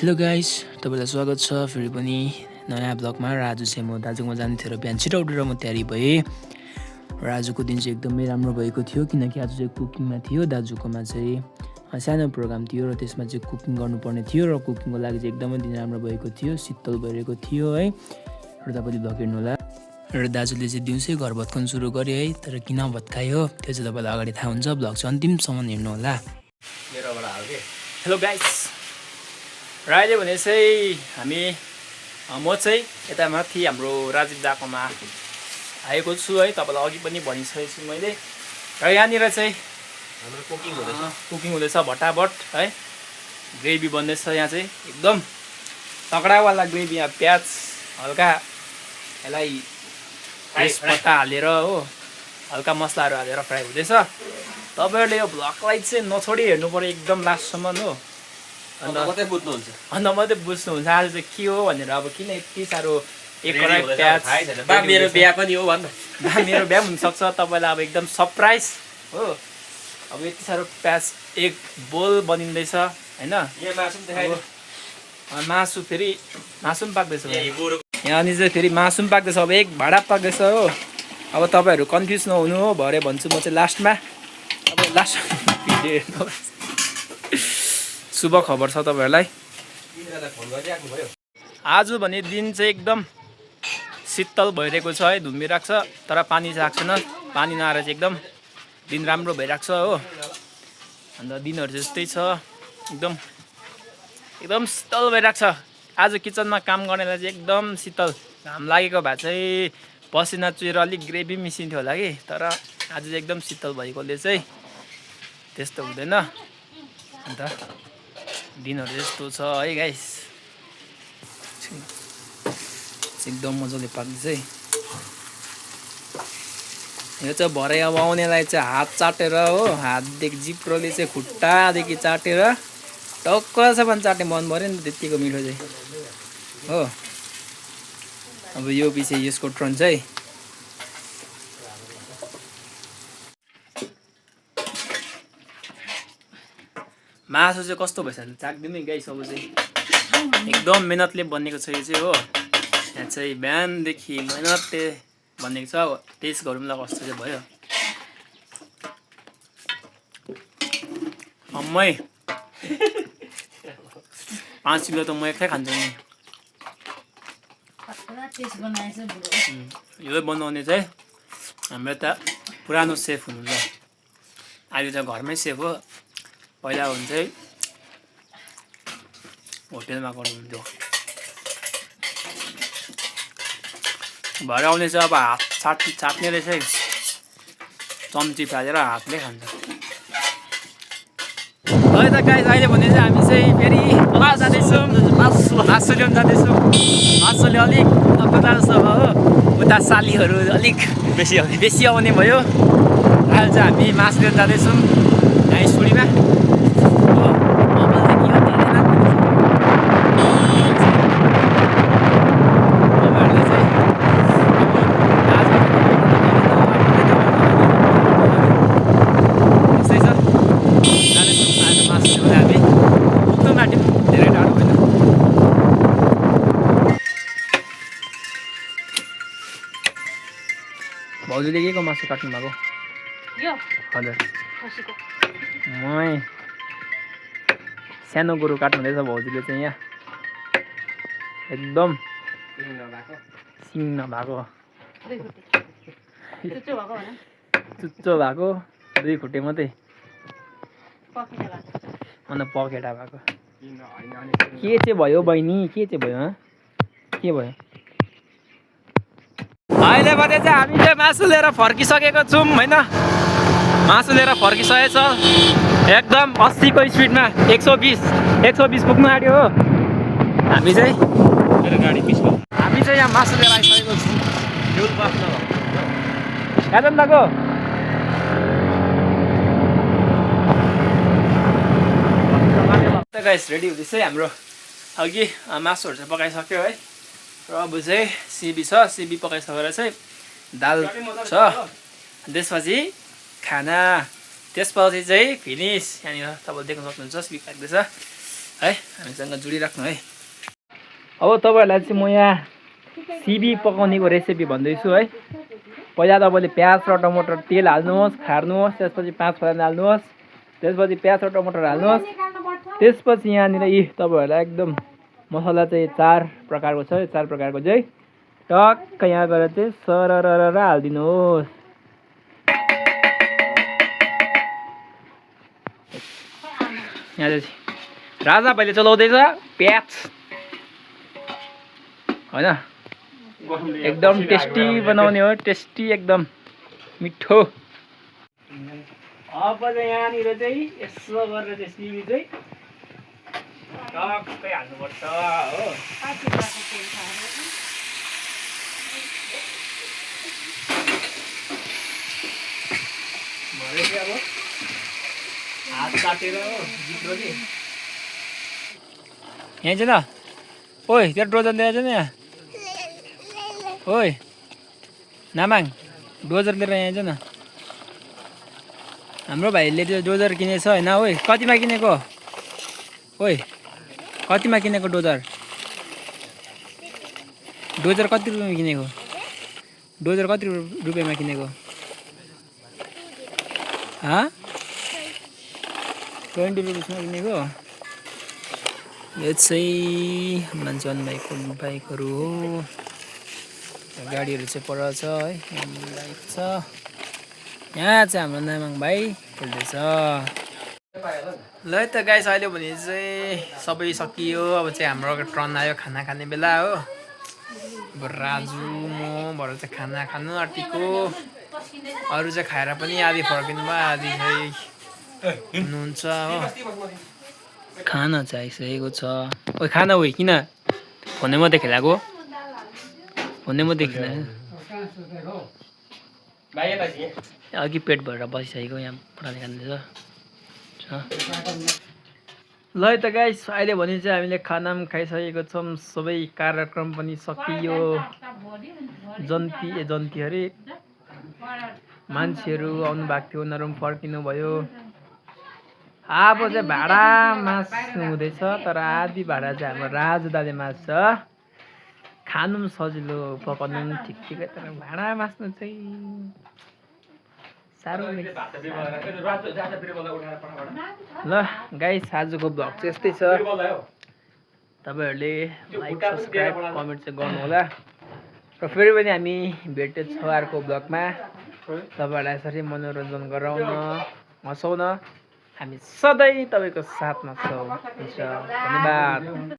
Hello guys, तपाईँलाई स्वागत छ फेरि पनि नयाँ ब्लगमा। र आज चाहिँ म दाजुकोमा जानु थियो र बिहान छिटो उठेर म तयारी भएँ र आजको दिन चाहिँ एकदमै राम्रो भएको थियो किनकि आज चाहिँ कुकिङमा थियो। दाजुकोमा चाहिँ सानो प्रोग्राम थियो र त्यसमा चाहिँ कुकिङ गर्नुपर्ने थियो र कुकिङको लागि चाहिँ एकदमै दिन राम्रो भएको थियो, शीतल भइरहेको थियो है। र तपाईँले भ्लग हेर्नु होला। र दाजुले चाहिँ दिउँसै घर भत्काउनु सुरु गर्यो है, तर किन भत्कायो त्यो चाहिँ तपाईँलाई अगाडि थाहा हुन्छ। ब्लग चाहिँ अन्तिमसम्म हेर्नु होला। हेलो गाइस, र अहिले भने चाहिँ म चाहिँ यता माथि हाम्रो राजीव दाकोमा आएको छु है। तपाईँलाई अघि पनि भनिसकेको छु मैले। र यहाँनिर चाहिँ हाम्रो कुकिङ हुँदैछ भटाभट है। ग्रेभी बन्दैछ यहाँ चाहिँ एकदम तगडावाला ग्रेभी। यहाँ प्याज हल्का यसलाई तेजपत्ता हालेर हो, हल्का मसलाहरू हालेर फ्राई हुँदैछ। तपाईँहरूले यो भ्लगलाई चाहिँ नछोडी हेर्नु पर्यो एकदम लास्टसम्म हो, अन्त मात्रै बुझ्नुहुन्छ आज चाहिँ के हो भनेर। अब किन यति साह्रो एक कराई प्याज, मेरो बिहा पनि हो भन्न, मेरो बिहा पनि हुनसक्छ। तपाईँलाई अब एकदम सरप्राइज हो। अब यति साह्रो प्याज एक बोल बनिँदैछ होइन। मासु फेरि मासु पनि पाक्दैछ यहाँनिर चाहिँ फेरि मासु पनि पाक्दैछ। अब एक भाँडा पाक्दैछ हो। अब तपाईँहरू कन्फ्युज नहुनु हो, भरे भन्छु म चाहिँ लास्टमा। अब लास्ट भिडियो शुभ खबर छ तपाईँहरूलाई। आज भने दिन चाहिँ एकदम शीतल भइरहेको छ है, धुम्मिरहेको छ तर पानी चाहिँ आएको छैन। पानी नआएर चाहिँ एकदम दिन राम्रो भइरहेको छ हो। अन्त दिनहरू जस्तै छ, एकदम एकदम शीतल भइरहेको छ। आज किचनमा काम गर्नेलाई चाहिँ एकदम शीतल। घाम लागेको भए चाहिँ पसिना चुहेर अलिक ग्रेभी मिसिन्थ्यो होला कि, तर आज चाहिँ एकदम शीतल भएकोले चाहिँ त्यस्तो हुँदैन। अन्त दिनहरू यस्तो छ है गाइस, एकदम मजाले पाक्दैछ है। यो चाहिँ भरे अब आउनेलाई चाहिँ हात चाटेर हो, हातदेखि जिब्रोले चाहिँ खुट्टादेखि चाटेर टक्कसम्म चाट्ने मन पऱ्यो नि, त्यतिको मिठो चाहिँ हो। अब यो पछि यसको टर्न चाहिँ मासु चाहिँ कस्तो भएछ भने चाख्दिनु नि गाइस। अब चाहिँ एकदम मेहनतले बनेको छ यो चाहिँ हो। यहाँ चाहिँ बिहानदेखि मेहनतले बनेको छ। टेस्ट गरौँला कस्तो चाहिँ भयो। अम्मै 5 किलो त म एक्लै खान्छु नि। यो बनाउने चाहिँ हाम्रो त पुरानो सेफ हुनुहुन्छ, अहिले चाहिँ घरमै सेफ हो। पहिला हुन्छ है होटेलमा गर्नुहुन्थ्यो। भरे आउने चाहिँ अब हात चाट्ने रहेछ है, चम्ची फालेर हातले खान्छ। है त गाइस, अहिले भने चाहिँ हामी चाहिँ फेरि जाँदैछौँ, मासु ल्याउनु जाँदैछौँ। मासुले अलिक नकुदा जस्तो भयो हो, उता सालीहरू अलिक बेसी आउने भयो। अहिले चाहिँ हामी मासु ल्याउनु जाँदैछौँ यहाँ सुडीमा। भाउजूले के को मासु काट्नु भएको? हजुर, मै सानो गोरु काट्नु हुँदैछ भाउजूले चाहिँ। यहाँ एकदम सिङ नभएको, चुच्चो भएको, 2 खुट्टे मात्रै, अन्त पखेटा भएको। के चाहिँ भयो बहिनी, के चाहिँ भयो? के भयो? अहिले भने चाहिँ हामी चाहिँ मासु लिएर फर्किसकेको छौँ होइन। मासु लिएर फर्किसकेको छ एकदम 80 को स्पिडमा, 120 पुग्नु आँट्यो हो। हामी चाहिँ यहाँ मासु लिएर आइसकेको छौँ। यादन दाको गाइस रेडी हुँदैछ है हाम्रो। अघि मासुहरू चाहिँ पकाइसक्यो है। र अब चाहिँ सिबी छ, सिबी पकाइसकेर चाहिँ दाल छ, त्यसपछि खाना, त्यसपछि चाहिँ फिनिस। यहाँनिर तपाईँले देख्न सक्नुहुन्छ सिबी पाक्दैछ। है हामीसँग जोडिराख्नु है। अब तपाईँहरूलाई चाहिँ म यहाँ सिबी पकाउनेको रेसिपी भन्दैछु है। पहिला तपाईँले प्याज र टमाटर तेल हाल्नुहोस्, खार्नुहोस्, त्यसपछि 5 फरन हाल्नुहोस्, त्यसपछि प्याज र टमाटर हाल्नुहोस्, त्यसपछि यहाँनिर तपाईँहरूलाई एकदम मसला चाहिँ 4 प्रकारको छ। यो 4 प्रकारको चाहिँ टक्क यहाँ गएर चाहिँ सररर हालिदिनुहोस्। यहाँ चाहिँ राजा भाइले चलाउँदैछ प्याज होइन, एकदम टेस्टी बनाउने हो, टेस्टी एकदम मिठो। अब चाहिँ यहाँनिर चाहिँ यसो गरेर चाहिँ सिमी चाहिँ टक्कै हाल्नुपर्छ हो। भरे चाहिँ अब हात काटेर हो भित्र नि यहाँ चाहिँ त ओइ तेरो डोजर लिएर चाहिँ यहाँ ओइ नामाङ डोजर लिएर यहाँ चाहिँ न। हाम्रो भाइले त्यो डोजर किनेछ होइन। ओइ कतिमा किनेको? ओइ कतिमा किनेको डोजर? डोजर कति रुपियाँमा किनेको? डोजर कति रुपियाँमा किनेको? 20 रुपियाँमा किनेको। यो चाहिँ मान्छे भाइको बाइकहरू हो। गाडीहरू चाहिँ पर छ है, बाइक छ। यहाँ चाहिँ हाम्रो नामाङ भाइ खेल्दैछ। ल त गाइस अहिले भने चाहिँ सबै सकियो। अब चाहिँ हाम्रो टर्न आयो खाना खाने बेला हो। अब राजु म भएर चाहिँ खाना खानु आँटेको। अरू चाहिँ खाएर पनि आधी फर्किनु भयो, आधी चाहिँ हुनुहुन्छ हो। खाना चाहिँ आइसकेको छ। ओइ खाना ओइ किन फोनै मात्रै खेलाएको? फोनै मात्रै खेलाएको अघि पेट भरेर बसिसकेको यहाँ पुरानो खाँदैछ। ल त गाइस अहिले भने चाहिँ हामीले खाना पनि खाइसकेको छौँ। सबै कार्यक्रम पनि सकियो। जन्ती अरे मान्छेहरू आउनु भएको थियो, उनीहरू पनि फर्किनु भयो। अब चाहिँ भाडा मास्नु हुँदैछ, तर आधी भाडा चाहिँ हाम्रो राजु दाले मास्छ। खानु पनि सजिलो, पकाउनु पनि ठिक ठिकै, तर भाडा मास्नु चाहिँ साह्रो। ल गाइस आजको भ्लग चाहिँ यस्तै छ। तपाईँहरूले लाइक सब्सक्राइब कमेन्ट चाहिँ गर्नुहोला। र फेरि पनि हामी भेट्नेछौँ अर्को भ्लगमा। तपाईँहरूलाई यसरी मनोरञ्जन गराउन, हँसाउन हामी सधैँ तपाईँको साथमा छौँ। हुन्छ, धन्यवाद।